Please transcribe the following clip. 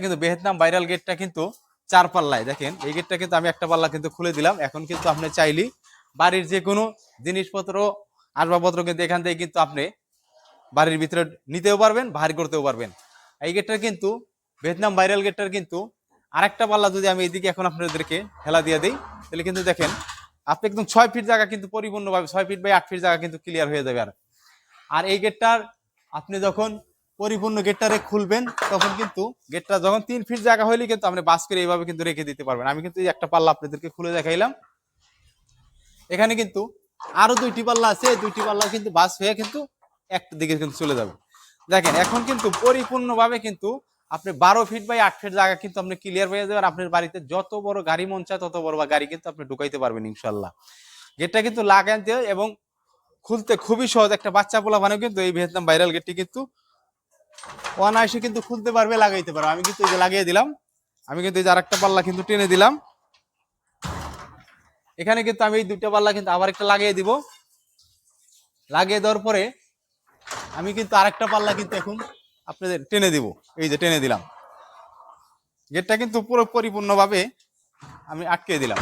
কিন্তু Vietnam viral গেটটা কিন্তু 4 পাল্লায়, দেখেন এই গেটটা কিন্তু আমি একটা পাল্লা কিন্তু খুলে দিলাম। এখন কিন্তু আপনি চাইলেই বাড়ির যে কোনো জিনিসপত্র আসবাবপত্র কিন্তু এখান থেকে কিন্তু আপনি বাড়ির ভিতরে নিতেও পারবেন, বাহির করতেও পারবেন। এই গেটটার কিন্তু ভিয়েতনাম ভাইরাল গেটটার কিন্তু আরেকটা পাল্লা যদি আমি এইদিকে এখন আপনাদেরকে ঠেলা দিয়ে দিই, তাহলে কিন্তু দেখেন আপনি একদম 6 ফিট জায়গা কিন্তু পরিপূর্ণভাবে 6 ফিট বাই 8 ফিট জায়গা কিন্তু ক্লিয়ার হয়ে যাবে। আর এই গেটটার আপনি যখন পরিপূর্ণ গেটটারে খুলবেন তখন কিন্তু গেটটা যখন 3 ফিট জায়গা হইলে কিন্তু আপনি বাস করে এইভাবে কিন্তু রেখে দিতে পারবেন। আমি কিন্তু এই একটা পাল্লা আপনাদেরকে খুলে দেখাইলাম। এখানে কিন্তু আরো 2টি পাল্লা আছে, 2টি পাল্লা কিন্তু বাস হয়ে কিন্তু একটা দিকে কিন্তু চলে যাবে। দেখেন এখন কিন্তু পরিপূর্ণভাবে কিন্তু আপনি 12 ফিট বাই 8 ফিট জায়গা কিন্তু আপনি ক্লিয়ার হয়ে যাবেন। আপনার বাড়িতে যত বড় গাড়ি মন চায় তত বড় গাড়ি কিন্তু আপনি ঢুকাইতে পারবেন ইনশাল্লাহ। গেটটা কিন্তু লাগাইতে এবং খুলতে খুবই সহজ। একটা বাচ্চা পোলা মানে কিন্তু এই ভিয়েতনাম ভাইরাল গেটটি কিন্তু অনায়াসে কিন্তু খুলতে পারবে, লাগাইতে পারবে। আমি কিন্তু এই যে লাগিয়ে দিলাম, আমি কিন্তু এই যে আরেকটা পাল্লা কিন্তু টেনে দিলাম। এখানে কিন্তু আমি এই 2টা পাল্লা কিন্তু আবার একটা লাগিয়ে দিব। লাগিয়ে দেওয়ার পরে আমি কিন্তু আরেকটা পাল্লা কিন্তু এখন আপনাদের টেনে দিব। এই যে টেনে দিলাম, গেটটা কিন্তু পুরো পরিপূর্ণভাবে আমি আটকে দিলাম।